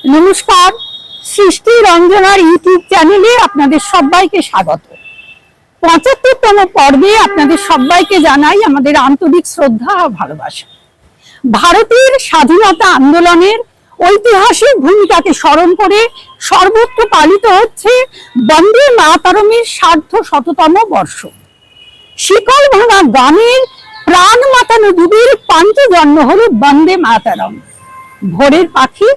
নমস্কার, সৃষ্টি রঞ্জনার ইউটিউব চ্যানেলে আপনাদের সবাইকে স্বাগত। ৭৫তম পর্বে আপনাদের সবাইকে জানাই আমাদের আন্তরিক শ্রদ্ধা ও ভালোবাসা। ভারতের স্বাধীনতা আন্দোলনের ঐতিহাসিক ভূমিকাকে স্মরণ করে সর্বত্র পালিত হচ্ছে বন্দে মাতরমের ১৫০তম বর্ষ। শিকল ভাঙা গানের প্রাণ মাতানো দুবির পাঞ্চজন্য হলো বন্দে মাতরম। ভোরের পাখি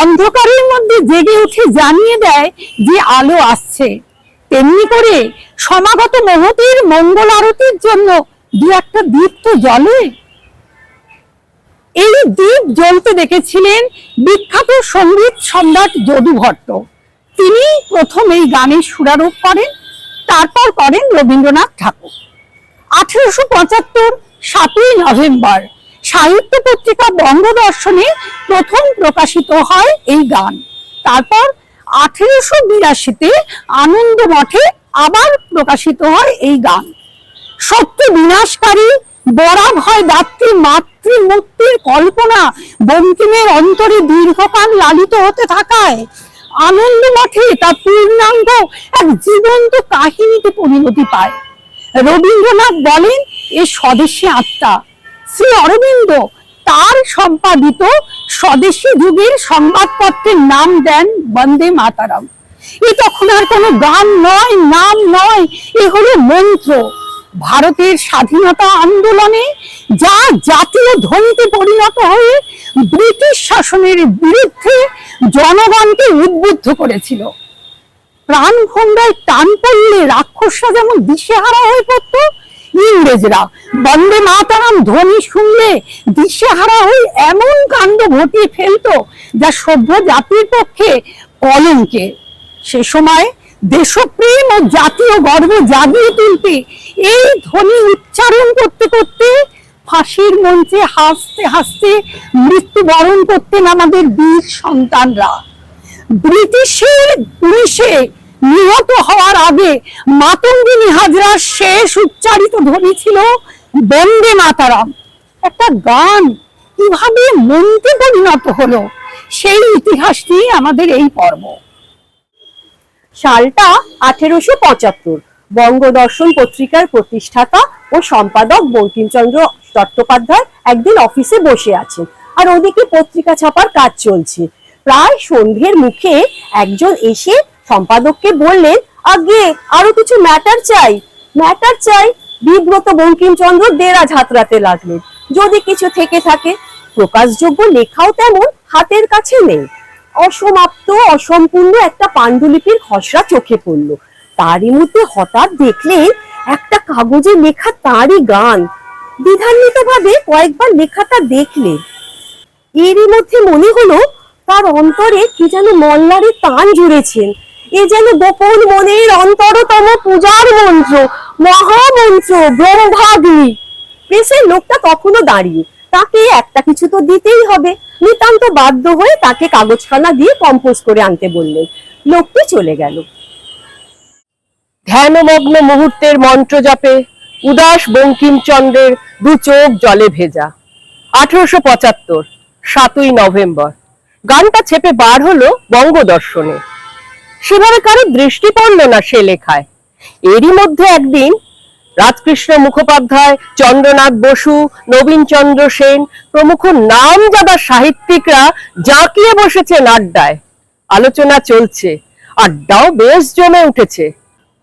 অন্ধকারের মধ্যে জেগে উঠে জানিয়ে দেয় যে আলো আসছে, তেমনি করে সমাগত মহতের মঙ্গল আরতির জন্য দু একটা দ্বীপ তো জ্বলে। এই দ্বীপ জ্বলতে দেখেছিলেন বিখ্যাত সঙ্গীত সম্রাট যদু ভট্ট। তিনি প্রথম এই গানের সুরারোপ করেন, তারপর করেন রবীন্দ্রনাথ ঠাকুর। ১৮৭৫ ৭ই নভেম্বর সাহিত্য পত্রিকা বঙ্গদর্শনে প্রথম প্রকাশিত হয় এই গান। তারপর ১৮৮২-তে আনন্দ মঠে আবার প্রকাশিত হয় এই গান। সত্য বিনাশকারী বরা ভয় দাত্রী মাতৃমূর্তির কল্পনা বঙ্কিমের অন্তরে দীর্ঘকাল লালিত হতে থাকায় আনন্দ মঠে তার পূর্ণাঙ্গ এক জীবন্ত কাহিনীতে পরিণতি পায়। রবীন্দ্রনাথ বলেন এ স্বদেশী আত্মা। শ্রী অরবিন্দ তার সম্পাদিত স্বদেশী যুগের সংবাদপত্রের নাম দেন বন্দে মাতরম। এ তখন আর কোনো গান নয়, নাম নয়, এ হলো মন্ত্র। ভারতের স্বাধীনতা আন্দোলনে যা জাতীয় ধ্বনিতে পরিণত হয়ে ব্রিটিশ শাসনের বিরুদ্ধে জনগণকে উদ্বুদ্ধ করেছিল। প্রাণ ভঙ্গায় টান পড়লে রাক্ষসরা যেমন দিশেহারা হয়ে পড়ত, ইংরেজরা বন্দে মাতরম ধ্বনি শুনলে দিশেহারা হয়ে এমন কাণ্ড ঘটিয়ে ফেলতো যা সভ্য জাতির পক্ষে কলঙ্কে। সে সময় দেশপ্রেম ও জাতীয় গর্ব জাগিয়ে তুলতে এই ধ্বনি উচ্চারণ করতে করতে ফাঁসির মঞ্চে হাসতে হাসতে মৃত্যুবরণ করতেন আমাদের বীর সন্তানরা। ব্রিটিশের পুলিশে নিহত হওয়ার আগে মাতঙ্গিনী হাজরার শেষ উচ্চারিত ধ্বনি ছিল বন্দে মাতরম। একটা গান কিভাবে মন্ত্রে পরিণত হলো, সেই ইতিহাস নিয়ে আমাদের এই পর্ব। সালটা ১৮৭৫। বঙ্গদর্শন পত্রিকার প্রতিষ্ঠাতা ও সম্পাদক বঙ্কিমচন্দ্র চট্টোপাধ্যায় একদিন অফিসে বসে আছেন, আর ওদিকে পত্রিকা ছাপার কাজ চলছে। প্রায় সন্ধ্যের মুখে একজন এসে সম্পাদককে বললেন, আগে আরো কিছু ম্যাটার চাই। বিব্রত বঙ্কিমচন্দ্র দেরাজ হাতড়াতে লাগলেন। যদি কিছু থেকে থাকে, প্রকাশযোগ্য লেখাও তেমন হাতের কাছে নেই। অসমাপ্ত অসম্পূর্ণ একটা পাণ্ডুলিপির খসড়া চোখে পড়ল। তারই মধ্যে হঠাৎ দেখলেন একটা কাগজে লেখা তারই গান। দ্বিধান্বিত ভাবে কয়েকবার লেখাটা দেখলেন। এরই মধ্যে মনে হলো তার অন্তরে কি যেন মল্লারে টান জুড়েছেন। এ যেন গোপন মনের অন্তরতম পূজার মন্ত্র, মহামন্ত্র, ব্রহ্মাগ্নি। প্রেসের লোকটা তখনও দাঁড়িয়ে, তাকে একটা কিছু তো দিতেই হবে। নিতান্ত বাধ্য হয়ে তাকে কাগজখানা দিয়ে কম্পোজ করে আনতে বললেন। লোকটি চলে গেল। ধ্যানমগ্ন মুহূর্তের মন্ত্র জপে উদাস বঙ্কিমচন্দ্রের দু চোখ জলে ভেজা। ১৮৭৫ ৭ই নভেম্বর গানটা ছেপে বার হলো বঙ্গদর্শনে। সেভাবে কারো দৃষ্টি পড়ল না সে লেখায়। এরই মধ্যে একদিন রাজকৃষ্ণ মুখোপাধ্যায়, চন্দ্রনাথ বসু, নবীনচন্দ্র সেন প্রমুখ নামজাদা সাহিত্যিকরা জাঁকিয়ে বসেছেন আড্ডায়। আলোচনা চলছে, আড্ডাও বেশ জমে উঠেছে।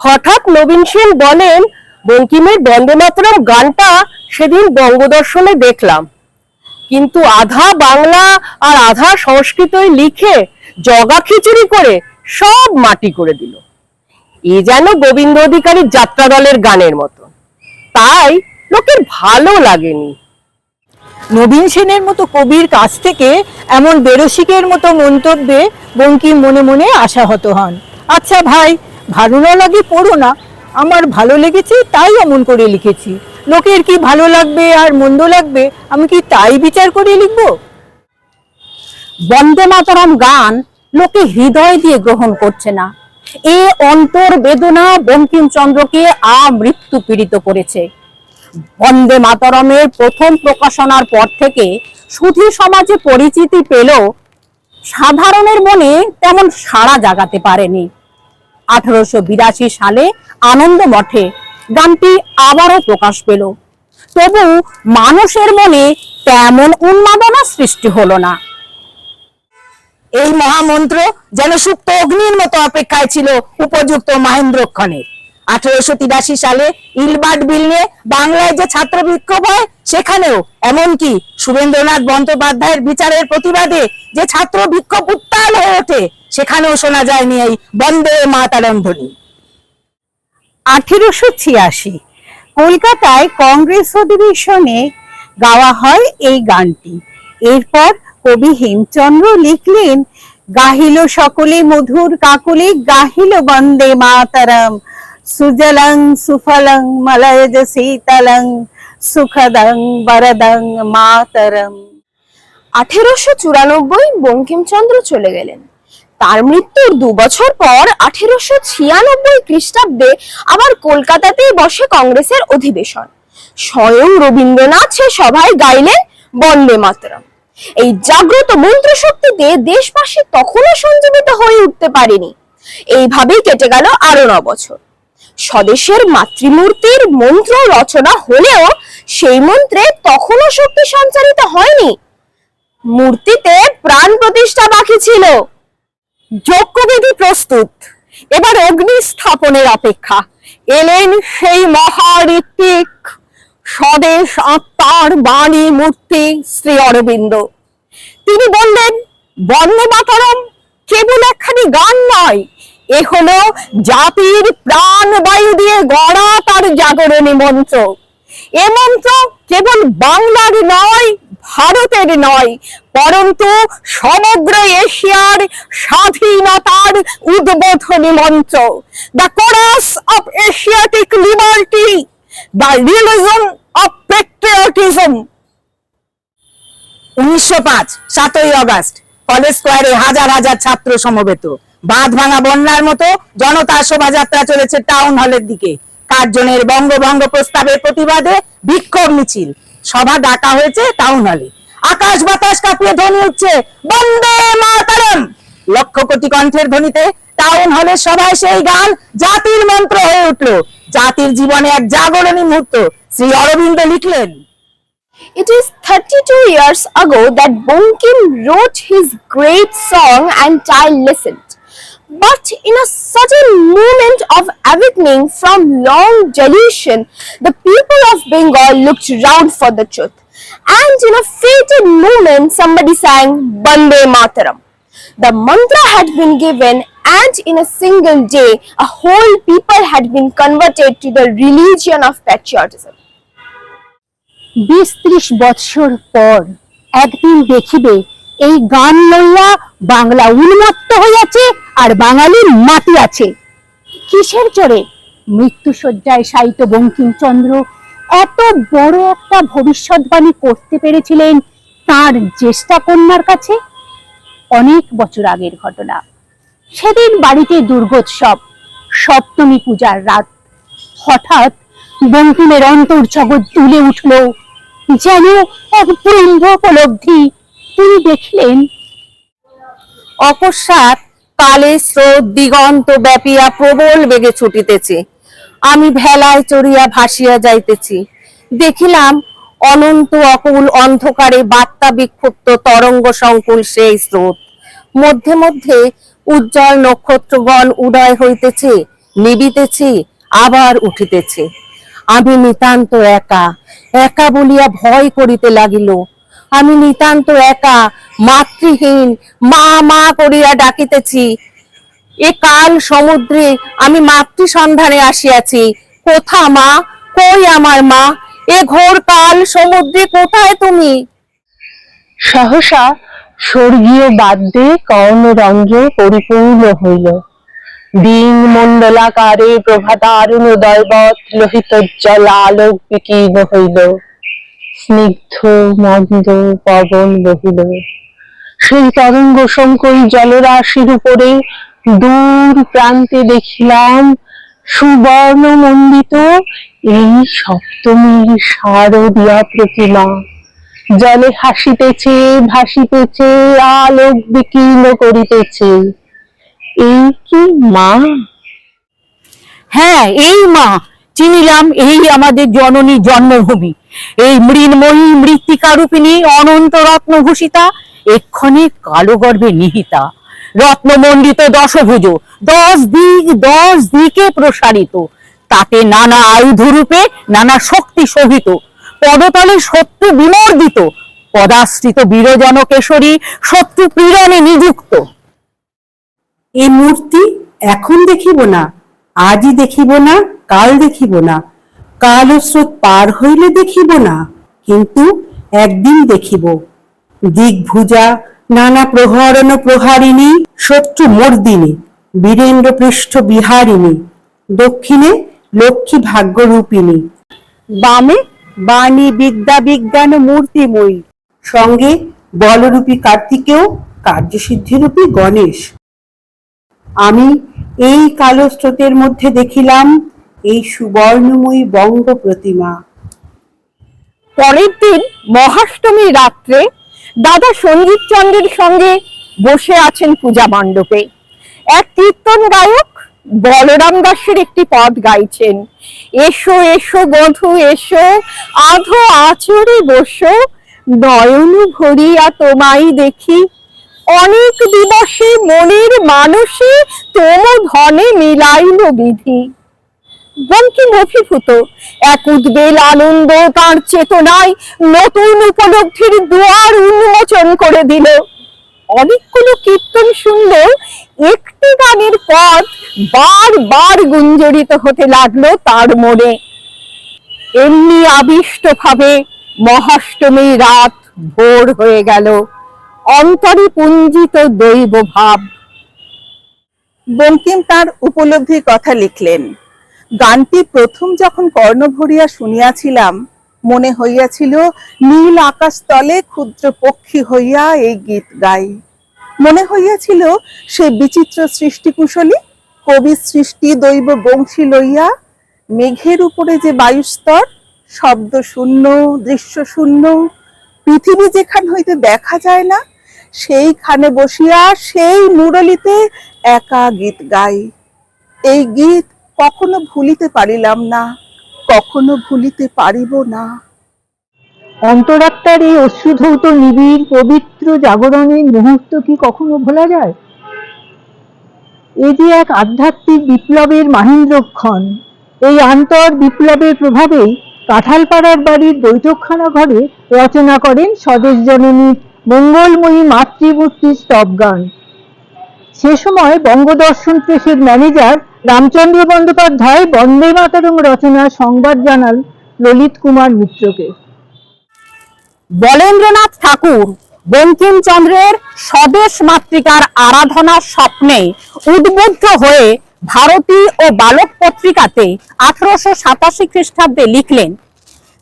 হঠাৎ নবীন সেন বলেন, বঙ্কিমের বন্দে মাতরম গানটা সেদিন বঙ্গদর্শনে দেখলাম, কিন্তু আধা বাংলা আর আধা সংস্কৃতই লিখে জগা খিচুড়ি করে সব মাটি করে দিল। এ যেন গোবিন্দ অধিকারীর যাত্রা দলের গানের মতো। তাই লোকের ভালো লাগেনি। নবীন সেনের মতো কবির কাছ থেকে এমন বেরসিকের মতো মন্তব্যে বঙ্কিম মনে মনে আশাহত হন। আচ্ছা ভাই, ভালো না লাগে পড়ো না, আমার ভালো লেগেছে তাই অমন করে লিখেছি। লোকের কি ভালো লাগবে আর মন্দ লাগবে আমি কি তাই বিচার করে লিখব? বন্দে মাতরম গান লোকে হৃদয় দিয়ে গ্রহণ করছে না। এ অন্তর বেদনা বঙ্কিমচন্দ্রকে আমৃত্যু পীড়িত করেছে। বন্দে মাতরমের প্রথম প্রকাশনার পর থেকে সুধী সমাজে পরিচিতি পেল সাধারণের মনে তেমন সাড়া জাগাতে পারেনি। 1882 সালে আনন্দ মঠে গানটি আবারও প্রকাশ পেল, তবু মানুষের মনে তেমন উন্মাদনা সৃষ্টি হলো না। এই মহামন্ত্র যেন সুপ্ত অগ্নির মতো অপেক্ষায় ছিল উপযুক্ত মহেন্দ্রক্ষণের। 1883 সালে ইলবার্ট বিল নিয়ে বাংলায় যে ছাত্র বিক্ষোভ হয়, সেখানেও এমনকি সুরেন্দ্রনাথ বন্দ্যোপাধ্যায়ের বিচারের প্রতিবাদে যে ছাত্র বিক্ষোভ উত্তাল হয়ে ওঠে, সেখানেও শোনা যায়নি এই বন্দে মাতরম ধ্বনি। 1886 কলকাতায় কংগ্রেস অধিবেশনে গাওয়া হয় এই গানটি। এরপর কবি হেমচন্দ্র লিখলেন, গাহিল সকলে মধুর কাকলে, গাহিল বন্দে মাতরম, সুজলং সুফলং মলয়জ শীতলং, সুখদং বরদং মাতরম। 1894 বঙ্কিমচন্দ্র চলে গেলেন। তার মৃত্যুর 2 বছর পর 1896 খ্রিস্টাব্দে আবার কলকাতাতেই বসে কংগ্রেসের অধিবেশন। স্বয়ং রবীন্দ্রনাথ সে সভায় গাইলেন বন্দে মাতরম। এই জাগ্রত মন্ত্র শক্তিতে দেশবাসী তখনও সঞ্জীবিত হয়ে উঠতে পারেনি। এইভাবেই কেটে গেল আরো 9 বছর। স্বদেশের মাতৃমূর্তির মন্ত্র রচনা হলেও সেই মন্ত্রে তখনও শক্তি সঞ্চারিত হয়নি। মূর্তিতে প্রাণ প্রতিষ্ঠা বাকি ছিল। যজ্ঞবিধি প্রস্তুত, এবার অগ্নি স্থাপনের অপেক্ষা। এলেন সেই মহাঋত্বিক স্বদেশ আত্মার বাণী মূর্তি শ্রী অরবিন্দ। তিনি বললেন, বন্দে মাতরম কেবল একখানি গান নয়, এ হলো জাতির প্রাণবায়ু দিয়ে গড়া তার জাগরণী মন্ত্র। এ মন্ত্র কেবল বাংলার নয়, ভারতের নয়, পরন্তু সমগ্র এশিয়ার স্বাধীনতার উদ্বোধনী মন্ত্র। The chorus of Asiatic liberty, the religion of patriotism. 1905 7ই আগস্ট কলেজ স্কোয়ারে হাজার হাজার ছাত্র সমবেত। বাঁধ ভাঙা বন্যার মতো জনতার শোভাযাত্রা চলেছে টাউন হলের দিকে। কার্জনের বঙ্গভঙ্গ প্রস্তাবের প্রতিবাদে বিক্ষোভ মিছিল। সভা ডাকা হয়েছে টাউন হলে। আকাশ বাতাস কাঁপিয়ে ধ্বনি উঠছে বন্দে মাতরম। লক্ষ কোটি কণ্ঠের ধ্বনিতে টাউন হলের সভায় সেই গান জাতির মন্ত্র হয়ে উঠল। জাতির জীবনে এক জাগরণী মুহূর্ত। শ্রী অরবিন্দ লিখলেন, It is 32 years ago that Bankim wrote his great song and I listened. But in a sudden moment of awakening from long delusion, the people of Bengal looked round for the truth. And in a fated moment, somebody sang Bande Mataram. The mantra had been given, and in a single day, a whole people had been converted to the religion of patriotism. 20-30 বৎসর পর একদিন দেখিবে এই গান লইয়া বাংলা উন্মত্ত হইয়াছে আর বাঙালির মাটি আছে। কিসের জোরে? মৃত্যুশয্যায় শায়িত বঙ্কিমচন্দ্র এত বড় একটা ভবিষ্যৎবাণী করতে পেরেছিলেন তার জ্যেষ্ঠা কন্যার কাছে। অনেক বছর আগের ঘটনা। সেদিন বাড়িতে দুর্গোৎসব, সপ্তমী পূজার রাত। হঠাৎ বঙ্কিমের অন্তর্জগৎ তুলে উঠল যেন এক ব্রহ্ম উপলব্ধি। তিনি দেখলেন অকস্মাৎ কালে স্রোত দিগন্ত ব্যাপিয়া প্রবল বেগে ছুটিতেছে। আমি ভেলায় চড়িয়া ভাসিয়া যাইতেছি। দেখিলাম অনন্ত অকুল অন্ধকারে বার্তা বিক্ষুব্ধ তরঙ্গ সংকুল সেই স্রোত। মধ্যে মধ্যে উজ্জ্বল নক্ষত্রগণ উদয় হইতেছে, নিবিতেছে, আবার উঠিতেছে। আমি নিতান্ত একা, একা বলিয়া ভয় করিতে লাগিল। আমি নিতান্ত একা, মাতৃহীন, মা মা করিয়া ডাকিতেছি। এ কাল সমুদ্রে আমি মাতৃ সন্ধানে আসিয়াছি। কোথা মা, কই আমার মা? এ ঘোর কাল সমুদ্রে কোথায় তুমি? সহসা স্বর্গীয় বাদ্যে কর্ণরঙ্গে পরিপূর্ণ হইল। দিন মণ্ডলাকারে প্রভাতারুণ দয়বৎ লোহিতোজ্জ্বল আলোক বিকীর্ণ হইল। স্নিগ্ধ মন্দ পবন বহিল। সেই তরঙ্গ সংকল জলরাশির উপরে দূর প্রান্তে দেখিলাম সুবর্ণ মণ্ডিত এই সপ্তমীর শারদীয়া প্রতিমা। জলে হাসিতেছে ভাসিতেছে আলোক বিকীর্ণ করিতেছে, এই কি মা? হ্যাঁ, এই মা, চিনিলাম, এই আমাদের জননী জন্মভূমি, এই মৃন্ময়ী মৃত্তিকারূপিণী অনন্ত রত্নভূষিতা, এক্ষণে কালো গর্ভে নিহিতা, রত্নমণ্ডিত দশভুজ, 10 দিকে প্রসারিত, তাতে নানা আয়ুধ রূপে নানা শক্তি শোভিত, পদতলে শত্রু বিমর্দিত, পদাশ্রিত বীরজন কেশরী শত্রু পীড়নে নিযুক্ত। এই মূর্তি এখন দেখিব না, আজই দেখিব না, কাল দেখিব না, কাল ও স্রোত পার হইলে দেখিব না, কিন্তু একদিন দেখিব। দিগ্ভুজা নানা প্রহরণ প্রহারিণী শত্রু মর্দিনী, বীরেন্দ্র পৃষ্ঠ বিহারিণী, দক্ষিণে লক্ষ্মী ভাগ্যরূপিণী, বামে বাণী বিদ্যা বিজ্ঞান মূর্তিময়ী, সঙ্গে বলরূপী কার্তিকেয় কার্যসিদ্ধিরূপী গণেশ। আমি এই কালো স্রোতের মধ্যে দেখিলাম এই সুবর্ণময়ী বঙ্গ প্রতিমা। পরের দিন মহাষ্টমী রাত্রে দাদা সঞ্জীব চন্দ্রের সঙ্গে বসে আছেন পূজা মণ্ডপে। এক কীর্তন গায়ক বলরাম দাসের একটি পদ গাইছেন, এসো এসো বধূ এসো, আধো আচরে বসো, নয়ন ভরিয়া তোমায় দেখি, অনেক দিবসে মনের মানসে তোম ধনে মিলাইল বিধি। বঙ্কিম অভিভূত, এক উদ্বেল আনন্দ তার চেতনায় নতুন উপলব্ধির দুয়ার উন্মোচন করে দিল। অনেকগুলো কীর্তন শুনলেও একটি গানের পদ বারবার গুঞ্জরিত হতে লাগলো তার মনে। এমনি আবিষ্ট ভাবে মহাষ্টমী রাত ভোর হয়ে গেল, অন্তরে পুঞ্জিত দৈব ভাব। বঙ্কিম তার উপলব্ধির কথা লিখলেন। গানটি প্রথম যখন কর্ণ ভরিয়া শুনিয়াছিলাম, মনে হইয়াছিল নীল আকাশ তলে ক্ষুদ্র পক্ষী হইয়া এই গীত গাই। মনে হইয়াছিল সে বিচিত্র সৃষ্টি কুশলী কবি সৃষ্টি দৈব বংশী লইয়া মেঘের উপরে যে বায়ুস্তর, শব্দ শূন্য, দৃশ্য শূন্য, পৃথিবী যেখান হইতে দেখা যায় না, সেইখানে বসিয়া সেই মুরলিতে একা গীত গাই। এই গীত কখনো ভুলিতে পারিলাম না, কখনো ভুলিতে পারিব না। অন্তরাত্মার এই অশ্রুধৌত নিবিড় পবিত্র জাগরণের মুহূর্ত কি কখনো ভোলা যায়? এ যে এক আধ্যাত্মিক বিপ্লবের মাহেন্দ্রক্ষণ। এই আন্তর বিপ্লবের প্রভাবেই কাঁঠালপাড়ার বাড়ির বৈঠকখানা ঘরে রচনা করেন স্বদেশ জননীর মঙ্গলময়ী মাতৃমূর্তির স্তব গান। সে সময় বঙ্গদর্শন প্রেসের ম্যানেজার রামচন্দ্র বন্দ্যোপাধ্যায় বন্দে মাতরম রচনার সংবাদ জানান ললিত কুমার মিত্রকে। বলেন্দ্রনাথ ঠাকুর বঙ্কিমচন্দ্রের স্বদেশ মাতৃকার আরাধনার স্বপ্নে উদ্বুদ্ধ হয়ে ভারতী ও বালক পত্রিকাতে 1887 খ্রিস্টাব্দে লিখলেন,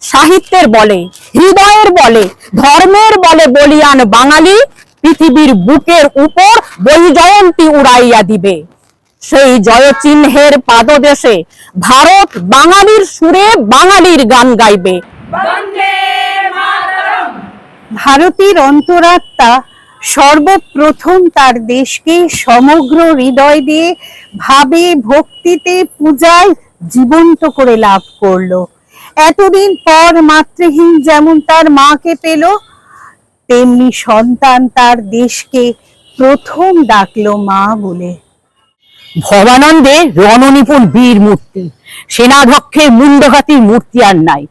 সাহিত্যের বলে, হৃদয়ের বলে, ধর্মের বলে বলিয়ান বাঙালি পৃথিবীর বুকের উপর বৈজয়ন্তী উড়াইয়া দিবে। সেই জয়চিহ্নের পাদদেশে ভারত বাঙালির সুরে বাঙালির গান গাইবে। ভারতের অন্তরাত্মা সর্বপ্রথম তার দেশকে সমগ্র হৃদয় দিয়ে ভাবে, ভক্তিতে, পূজায় জীবন্ত করে লাভ করলো। এতদিন পর মাতৃহীন যেমন তার মাকে পেল, তেমনি সন্তান তার দেশকে প্রথম ডাকলো মা বলে। ভবানন্দে রণনিপুণ বীর মূর্তি, সেনাধ্যক্ষের মুন্ডঘাতির মূর্তি আর নাই।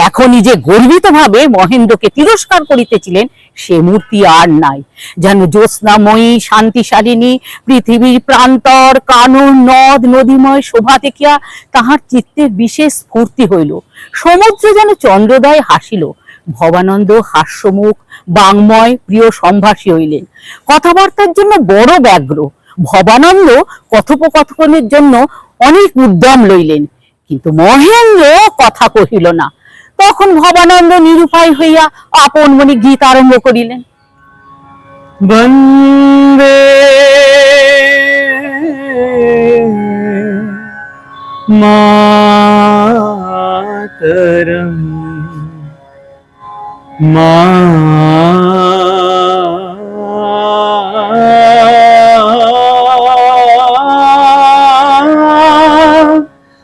এখনই যে গর্বিত ভাবে মহেন্দ্রকে তিরস্কার করিতেছিলেন, সে মূর্তি আর নাই। যেন জ্যোৎস্নাময়ী শান্তিশালিনী পৃথিবীর প্রান্তর কানন নদ নদীময় শোভা দেখিয়া তাহার চিত্তের বিশেষ স্ফূর্তি হইল। সমুদ্র যেন চন্দ্রোদয় হাসিল। ভবানন্দ হাস্যমুখ বাংময় প্রিয় সম্ভাষী হইলেন, কথাবার্তার জন্য বড় ব্যগ্র। ভবানন্দ কথোপকথনের জন্য অনেক উদ্যম লইলেন, কিন্তু মহেন্দ্র কথা কহিল না। তখন ভবানন্দ নিরুপায় হইয়া আপন মনে গীত আরম্ভ করিলেন। বন্দে মাতরম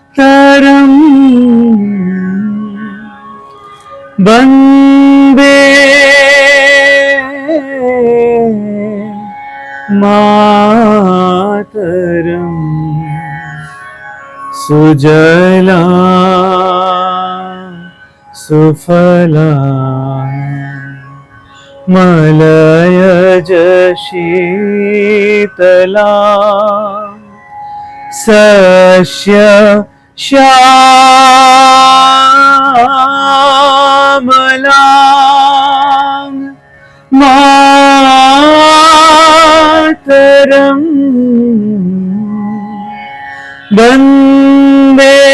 मातरम वंदे मातरम सुजला सुफला मलयज शीतला सस्य श्यामला मातरम वंदे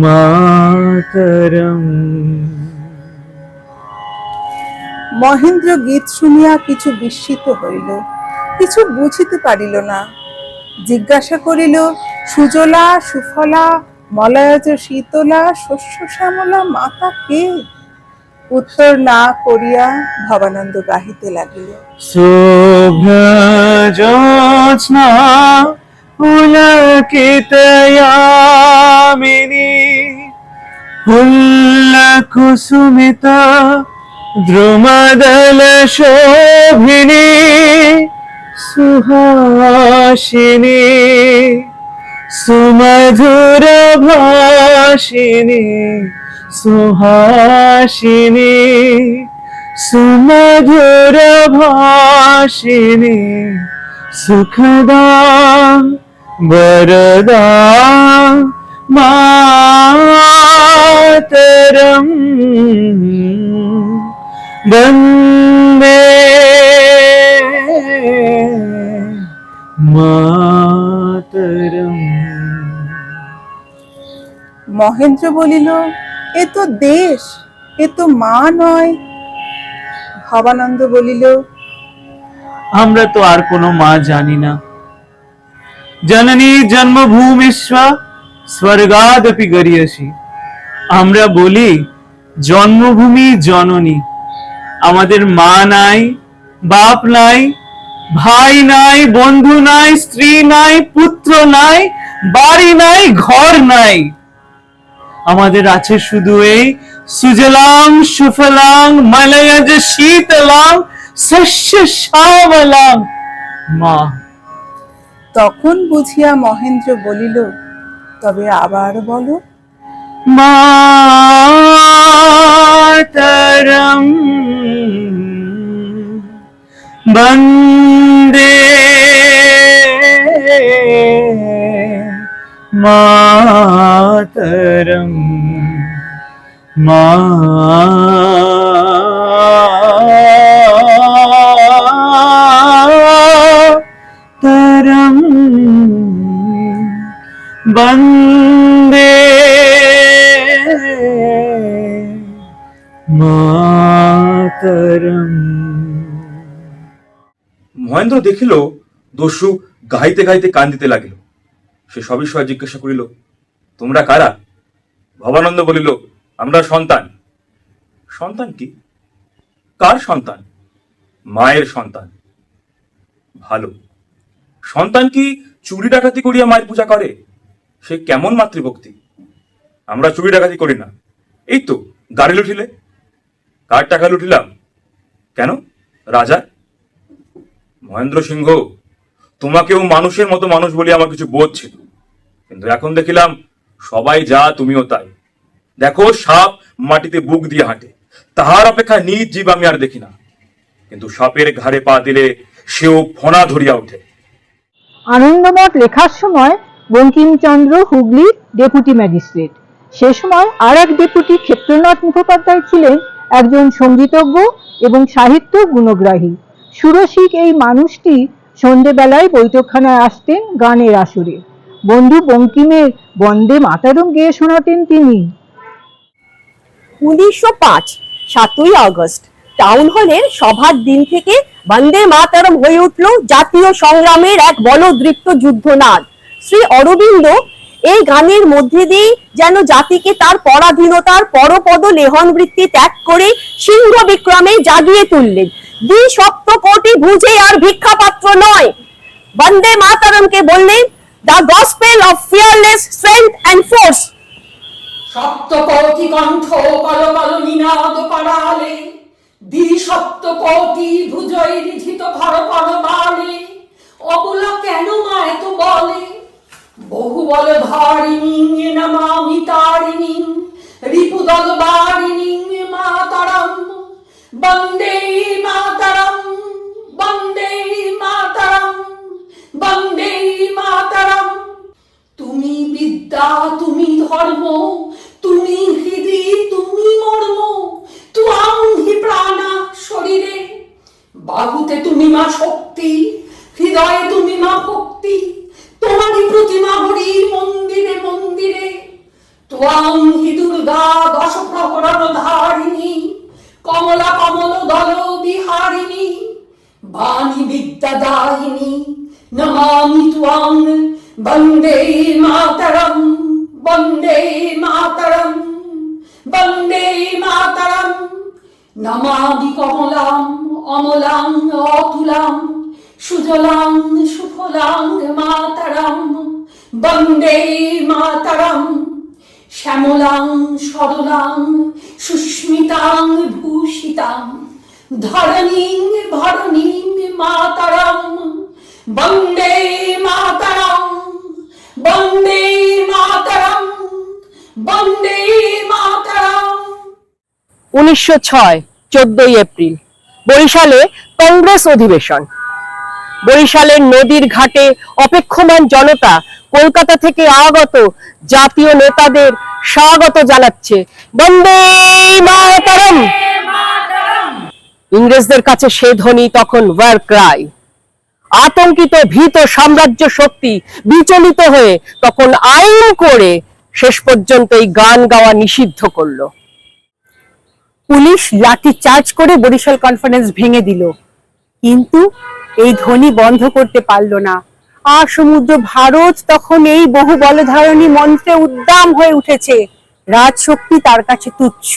মাতরম। মহেন্দ্র গীত শুনিয়া কিছু বিস্মিত হইল, কিছু বুঝিতে পারিল না। জিজ্ঞাসা করিল, সুজলা সুফলা মলয়জ শীতলা শস্য শ্যামলা মাতা কে? উত্তর না করিয়া ভবানন্দ গাহিতে লাগিল। শুভ্র জ্যোৎস্না পুলকিতয়ামিনী ফুল্লকুসুমিত দ্রুমদল শোভিনী সুহাসিনী সুমধুর ভাষিনী সুহাসিনী সুমধুর ভাষিনী সুখদা वरदा मातरम वंदे मातरम। মহেন্দ্র বলিল, এ তো দেশ, এ তো মা নয়। ভবানন্দ বলিল, আমরা তো আর কোনো মা জানি না। জননী জন্মভূমিস্ব স্বর্গাদপি গরিয়সী। আমরা বলি জন্মভূমি জননী, আমাদের মা নাই, বাপ নাই, ভাই নাই, বন্ধু নাই, স্ত্রী নাই, পুত্র নাই, বাড়ি নাই, ঘর নাই। আমাদের আছে শুধু এই সুজলাং সুফলাং মলয়জ শীতলাং শস্য শ্যামলাং মা। তখন বুঝিয়া মহেন্দ্র বলিল, তবে আবার বলো। মাতরম বন্দে মাতরম মাতরম বন্দে মাতরম। মহেন্দ্র দেখিল দস্যু গাইতে গাইতে কান্দিতে লাগিল। সে সবিষয়ে জিজ্ঞাসা করিল, তোমরা কারা? ভবানন্দ বলিল, আমরা সন্তান। সন্তান কি? কার সন্তান? মায়ের সন্তান। ভালো। সন্তান কি চুরি ডাকাতি করিয়া মায়ের পূজা করে? সে কেমন মাতৃভক্তি! আমরা চুরি ডাকাতি করি না, এই তো গাড়ি লুঠিলে। কার টাকা লুঠিলাম? কেন? রাজা। মহেন্দ্র সিংহ, তোমাকেও মানুষের মতো মানুষ বলে আমার কিছু বোধ ছিল, কিন্তু এখন দেখিলাম সবাই যা তুমিও তাই। দেখো, সাপ মাটিতে বুক দিয়ে হাঁটে, তাহার অপেক্ষা নিজ জীব আমি আর দেখি না, কিন্তু সাপের ঘাড়ে পা দিলে সেও ফোনা ধরিয়া ওঠে। আনন্দমঠ লেখার সময় বঙ্কিমচন্দ্র হুগলি ডেপুটি ম্যাজিস্ট্রেট। সে সময় আর এক ডেপুটি ক্ষেত্রনাথ মুখোপাধ্যায় ছিলেন একজন সঙ্গীতজ্ঞ এবং সাহিত্য গুণগ্রাহী। সুরসিক এই মানুষটি সন্ধেবেলায় বৈঠকখানায় আসতেন গানের আসরে। বন্ধু বঙ্কিমের বন্দে মাতরম গেয়ে শোনাতেন তিনি। 1905 7ই আগস্ট টাউন হলের সভার দিন থেকে বন্দে মাতরম হয়ে উঠল জাতীয় সংগ্রামের এক বলদৃপ্ত যুদ্ধনাদ। শ্রী অরবিন্দ এই গানের মধ্যে দিয়ে যেন জাতিকে তার পরাধীনতার পরপদ লেহন বৃত্তি ত্যাগ করে সিংহ বিক্রমে জাগিয়ে তুললেন। দ্বিসপ্ত কোটি ভুজে আর ভিক্ষাপাত্র নয়। বন্দে মাতরমকে বললেন the gospel of fearless strength and force. সপ্ত কোটি কণ্ঠ কল কল নিনাদ করালে, দ্বিসপ্ত কোটি ভুজয় রিধিত ভর কর বালে, অবলা কেন মা এত বলে, বহু বল ধারিণী নমামি তারিণী, রিপুদল বারিণী মাতরম, বন্দে মাতরম, বন্দে মাতরম, বন্দে মাতরম। তুমি বিদ্যা, তুমি ধর্ম, তুমি হৃদি, তুমি মর্ম, তুয়াং হি প্রাণা শরীরে। বাহুতে তুমি মা শক্তি, হৃদয়ে তুমি মা ভক্তি, তোমারই প্রতিমা হরি মন্দিরে মন্দিরে। তুয়াং হি দুর্গা দশ প্রহরণ ধারিণী, কমলা কমল দল বিহারিণী, বাণী বিদ্যা দায়িনী, নমামি তুয়াং, বন্দে মাতরম, বন্দে মাতরম, বন্দে মাতরম। নমামি কমলাম অমলাং অতুলাং, সুজলাং সুফলাং মাতরম, বন্দে মাতরম। শ্যামলাং সরলাং সুস্মিতাং ভূষিতাং, ধরণীং ভরণীং মাতরম, বন্দে মাতরম, বন্দে মাতরম, বন্দে মাতরম। 1906 14 এপ্রিল বরিশালে কংগ্রেস অধিবেশন। বরিশালের নদীর ঘাটে অপেক্ষমান জনতা কলকাতা থেকে আগত জাতীয় নেতাদের স্বাগত জানাচ্ছে, বন্দে মাতরম। ইংরেজদের কাছে সে ধ্বনি তখন ওয়ার ক্রাই। আতঙ্কিত ভীত সাম্রাজ্য শক্তি বিচলিত হয়ে তখন আইন করে শেষ পর্যন্ত এই গান গাওয়া নিষিদ্ধ করলো। পুলিশ লাঠি চার্জ করে বরিশাল কনফারেন্স ভেঙে দিল, কিন্তু এই ধ্বনি বন্ধ করতে পারল না। আর সমুদ্র ভারত তখন এই বহু বলধারণী মন্ত্রে উদ্দাম হয়ে উঠেছে। রাজশক্তি তার কাছে তুচ্ছ।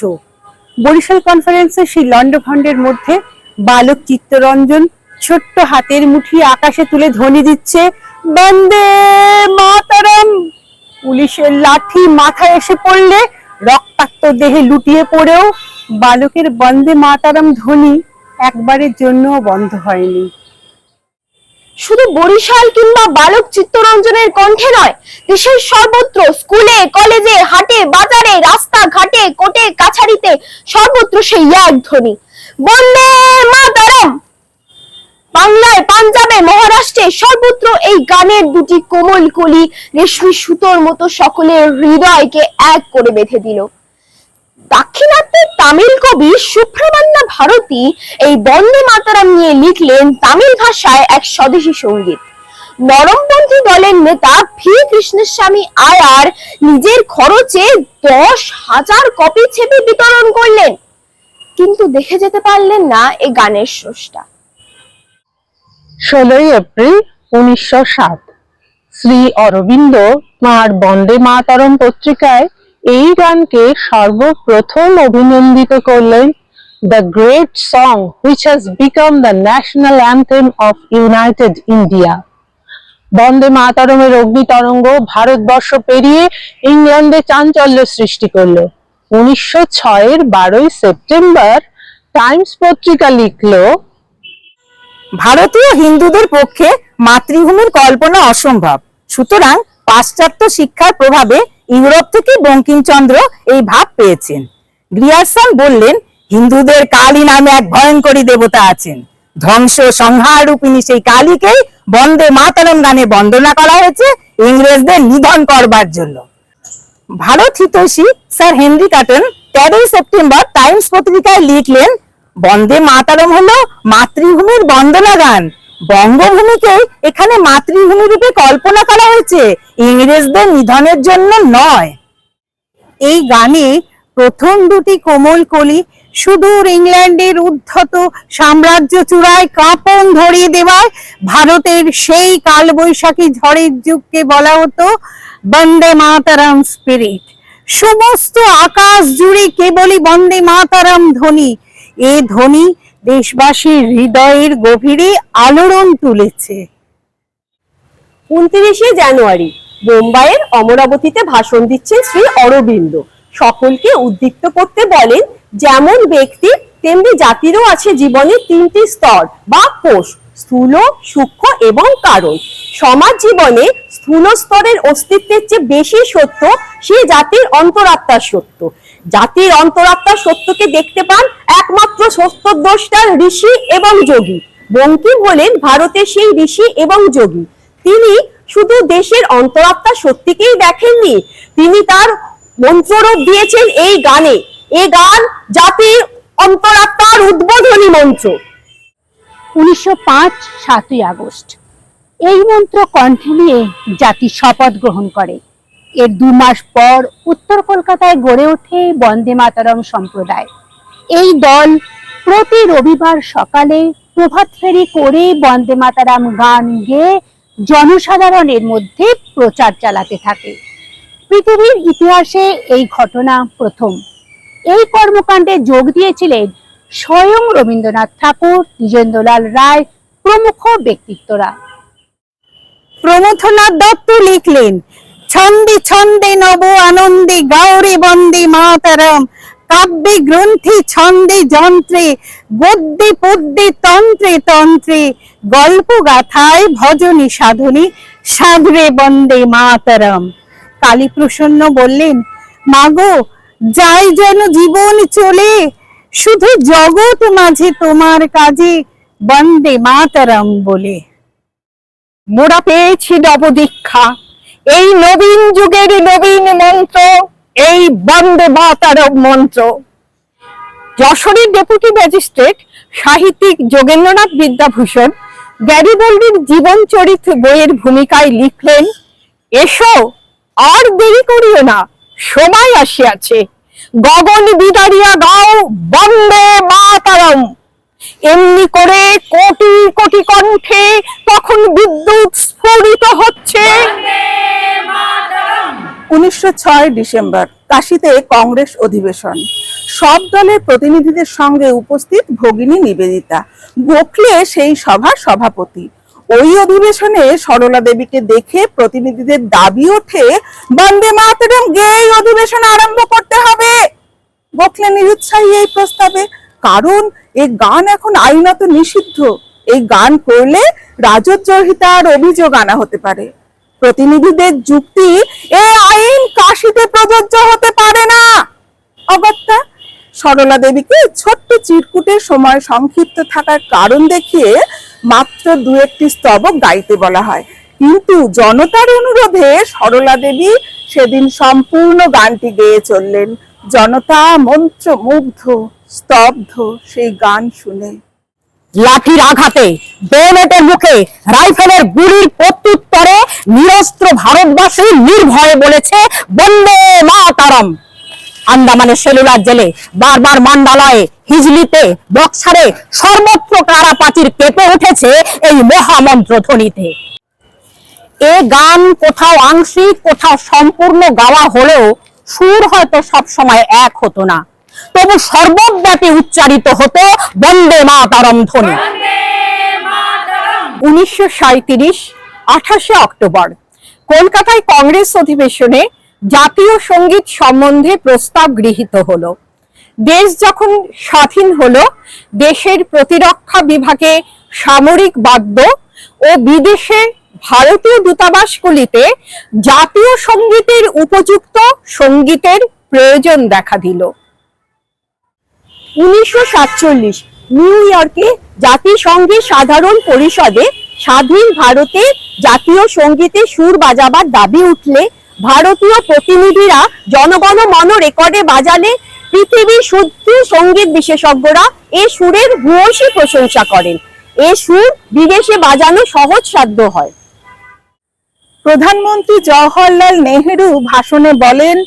বরিশাল কনফারেন্সের সেই লন্ডভন্ডের মধ্যে বালক চিত্তরঞ্জন ছোট্ট হাতের মুঠি আকাশে তুলে ধ্বনি দিচ্ছে, বন্দে মাতরম। পুলিশের লাঠি মাথায় এসে পড়লে রক্তাক্ত দেহে লুটিয়ে পড়েও বালকের বন্দে মাতরম ধ্বনি একবারের জন্য বন্ধ হয়নি। শুধু বরিশাল কিংবা বালক চিত্তরঞ্জনের কণ্ঠে নয়, দেশের সর্বত্র স্কুলে কলেজে হাটে বাজারে রাস্তাঘাটে কোর্টে কাছারিতে সর্বত্র সেই এক ধ্বনি, বন্দে মাতরম। বাংলায় পাঞ্জাবে মহারাষ্ট্রে সর্বত্র এই গানের দুটি কোমল কলি রেশমি সুতোর মতো সকলের হৃদয়কে এক করে বেঁধে দিল। দাক্ষিণাত্যের তামিল কবি সুব্রহ্মণ্য ভারতী এই বন্দে মাতরম নিয়ে লিখলেন তামিল ভাষায় এক স্বদেশী সঙ্গীত। নরমপন্থী দলের নেতা ভি কৃষ্ণস্বামী আয়ার নিজের খরচে 10,000 কপি ছেপে বিতরণ করলেন, কিন্তু দেখে যেতে পারলেন না এই গানের স্রষ্টা। 16 এপ্রিল 1907 শ্রী অরবিন্দ তাঁর বন্দে মাতরম পত্রিকায় এই গানকে সর্বপ্রথম অভিনন্দিত করলেন, the great song which has become the national anthem of united India. Bande মাতরমের অগ্নিতরঙ্গ ভারতবর্ষ পেরিয়ে ইংল্যান্ডে চাঞ্চল্য সৃষ্টি করলো। 1906 12 সেপ্টেম্বর টাইমস পত্রিকা লিখল, ভারতীয় হিন্দুদের পক্ষে মাতৃভূমির কল্পনা অসম্ভব। সুতরাং পাশ্চাত্য শিক্ষার প্রভাবে ইউরোপ থেকে বঙ্কিমচন্দ্র এই ভাব পেয়েছেন। গ্রিয়ারসন বললেন, হিন্দুদের কালী নামে এক ভয়ঙ্করী দেবতা আছেন। ধ্বংস সংহার রূপিণী সেই কালীকেই বন্দে মাতরম গানে বন্দনা করা হয়েছে ইংরেজদের নিধন করবার জন্য। ভারত হিতৈষী স্যার হেনরি কটন 13 সেপ্টেম্বর টাইমস পত্রিকায় লিখলেন, বন্দে মাতরম হলো মাতৃভূমির বন্দনা গান। বঙ্গভূমিকে এখানে মাতৃভূমি রূপে কল্পনা করা হয়েছে, ইংরেজদের নিধনের জন্য নয়। এই গানে প্রথম দুটি কোমল কলি সুদূর ইংল্যান্ডের উদ্ধত সাম্রাজ্য চূড়ায় কাঁপন ধরিয়ে দেওয়ায় ভারতের সেই কালবৈশাখী ঝড়ের যুগকে বলা হতো বন্দে মাতরম স্পিরিট। সমস্ত আকাশ জুড়ে কেবলই বন্দে মাতরম ধ্বনি। এই ধ্বনি দেশবাসীর হৃদয়ের গভীরে আলোড়ন তুলেছে। 29শে জানুয়ারি মুম্বাইয়ের অমরাবতীতে ভাষণ দিচ্ছেন শ্রী অরবিন্দ। সকলকে উদ্দীপ্ত করতে বলেন, যেমন ব্যক্তি তেমনি জাতিরও আছে জীবনে তিনটি স্তর বা কোষ, স্থূল, সূক্ষ্ম এবং কারণ। সমাজ জীবনে স্থূল স্তরের অস্তিত্বের চেয়ে বেশি সত্য সে জাতির অন্তরাত্মার সত্য। জাতির অন্তরাত্মার সত্যকে দেখতে পান একমাত্র সত্যদ্রষ্টার ঋষি এবং যোগী। বঙ্কিম হলেন ভারতের সেই ঋষি এবং যোগী। তিনি শুধু দেশের অন্তরাত্মার সত্যিকেই দেখেননি, তিনি তার মন্ত্ররূপ দিয়েছেন এই গানে। এই গান জাতির অন্তরাত্মার উদ্বোধনী মন্ত্র। 1905 7ই আগস্ট এই মন্ত্র কণ্ঠে নিয়ে জাতি শপথ গ্রহণ করে। এর 2 মাস পর উত্তর কলকাতায় গড়ে ওঠে বন্দে মাতরম সম্প্রদায়। এই দল প্রতি রবিবার সকালে প্রভাত ফেরি করে বন্দে মাতরম গান গেয়ে জনসাধারণের মধ্যে প্রচার চালাতে থাকে। পৃথিবীর ইতিহাসে এই ঘটনা প্রথম। এই কর্মকাণ্ডে যোগ দিয়েছিলেন স্বয়ং রবীন্দ্রনাথ ঠাকুর, দ্বিজেন্দ্রলাল রায় প্রমুখ ব্যক্তিত্বরা। প্রমথনাথ দত্ত লিখলেন, ছন্দে ছন্দে নব আনন্দে গাওরে বন্দে মাতরম, কাব্যে গ্রন্থে ছন্দে যন্ত্রে, গদ্যে পদ্যে তন্ত্রে তন্ত্রে, গল্প গাথায় ভজনী সাধনী, সাধরে বন্দে মাতরম। কালীপ্রসন্ন বললেন, মাগো যাই যেন জীবন চলে, শুধু জগৎ মাঝে তোমার কাজে বন্দে মাতরম বলে। মোরা পেয়েছি নবদীক্ষা, এই নবীন যুগের নবীন মন্ত্র, এই বন্দে মাতরম মন্ত্র। যশোরের ডেপুটি ম্যাজিস্ট্রেট সাহিত্যিক যোগেন্দ্রনাথ বিদ্যাভূষণ গ্যারিবল্ডির জীবন চরিত্র বইয়ের ভূমিকায় লিখলেন, এসো আর দেরি করিও না, সময় আসিয়াছে, গগন বিদারিয়া গাও বন্দে মাতরম। এমনি করে কোটি কোটি কণ্ঠে তখন বিদ্যুৎ স্ফুরিত হচ্ছে। 1906 ডিসেম্বর কাশীতে কংগ্রেস অধিবেশন। সব দলের প্রতিনিধিদের সঙ্গে উপস্থিত ভগিনী নিবেদিতা, গোখলে সেই সভার সভাপতি। ওই অধিবেশনে সরলা দেবীকে দেখে প্রতিনিধিদের দাবি ওঠে, বন্দে মাতরম গেয়ে অধিবেশন আরম্ভ করতে হবে। গোখলে নিরুৎসাহী এই প্রস্তাবে, কারণ এই গান এখন আইনত নিষিদ্ধ। এই গান করলে রাজদ্রোহিতার অভিযোগ আনা হতে পারে। প্রতিনিধিদের যুক্তি, এই আইন কাশীতে প্রযোজ্য হতে পারে না। অগত্যা সরলা দেবীকে ছোট্ট চিরকুটের সময় সংক্ষিপ্ত থাকার কারণ দেখিয়ে মাত্র 2-1টি স্তবক গাইতে বলা হয়। কিন্তু জনতার অনুরোধে সরলা দেবী সেদিন সম্পূর্ণ গানটি গেয়ে চললেন। জনতা মন্ত্রমুগ্ধ, স্তব্ধ সেই গান শুনে। লাঠির আঘাতে, বেনেটের মুখে, রাইফেলের গুলির প্রত্যুত্তরে নিরস্ত্র ভারতবাসী নির্ভয়ে বলেছে বন্দে মাতরম। আন্দামানের সেলুলার জেলে, বারবার মান্ডালায়, হিজলিতে, বক্সারে সর্বত্র কারাপাচির কেঁপে উঠেছে এই মহামন্ত্র ধ্বনিতে। এ গান কোথাও আংশিক, কোথাও সম্পূর্ণ গাওয়া হলেও সুর হয়তো সবসময় এক হতো না, তবু সর্বব্যাপী উচ্চারিত হতো বন্দে মাতরম ধ্বনি। 1937 28শে অক্টোবর কলকাতায় কংগ্রেস অধিবেশনে জাতীয় সঙ্গীত সম্বন্ধে প্রস্তাব গৃহীত হলো। দেশ যখন স্বাধীন হলো, দেশের প্রতিরক্ষা বিভাগে সামরিক বাদ্য ও বিদেশে ভারতীয় দূতাবাসগুলিতে জাতীয় সঙ্গীতের উপযুক্ত সঙ্গীতের প্রয়োজন দেখা দিল। 1947 নিউ ইয়র্কে জাতিসংঘের সাধারণ পরিষদে স্বাধীন ভারতে জাতীয় সঙ্গীতে সুর বাজাবার দাবি উঠলে ভারতীয় প্রতিনিধিরা জনগণ মন রেকর্ডে বাজালে পৃথিবীর শুদ্ধ সঙ্গীত বিশেষজ্ঞরা এ সুরের ভূয়সী প্রশংসা করেন। এ সুর বিদেশে বাজানো সহজসাধ্য হয়। প্রধানমন্ত্রী জওহরলাল নেহেরু ভাষণে বলেন,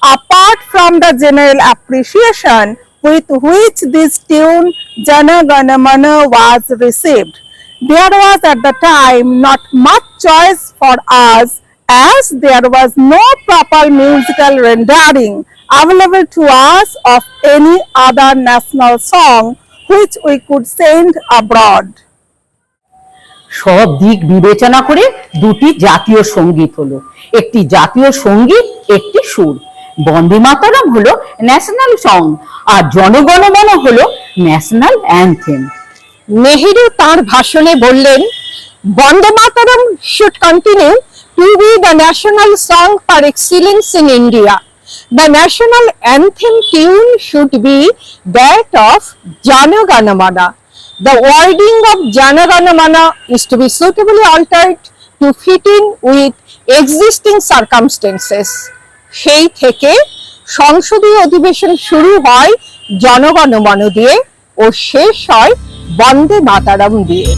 apart from the general appreciation with which this tune Jana Gana Mana was received, there was at the time not much choice for us as there was no proper musical rendering available to us of any other national song which we could send abroad. সব দিক বিবেচনা করে দুটি জাতীয় সঙ্গীত হলো, একটি জাতীয় সঙ্গীত, একটি সুর। বন্দে মাতরম হলো ন্যাশনাল সং আর জনগণমন হলো ন্যাশনাল অ্যানথেম। নেহেরু তার ভাষণে বললেন, Bande Mataram should continue to be the national song for excellence in India. The national anthem tune should be that of Jana Gana Mana. The wording of Jana Gana Mana is to be suitably altered to fit in with existing circumstances. সেই থেকে সংসদীয় অধিবেশন শুরু হয় জনগণ মন দিয়ে ও শেষ হয় বন্দে মাতরম দিয়ে।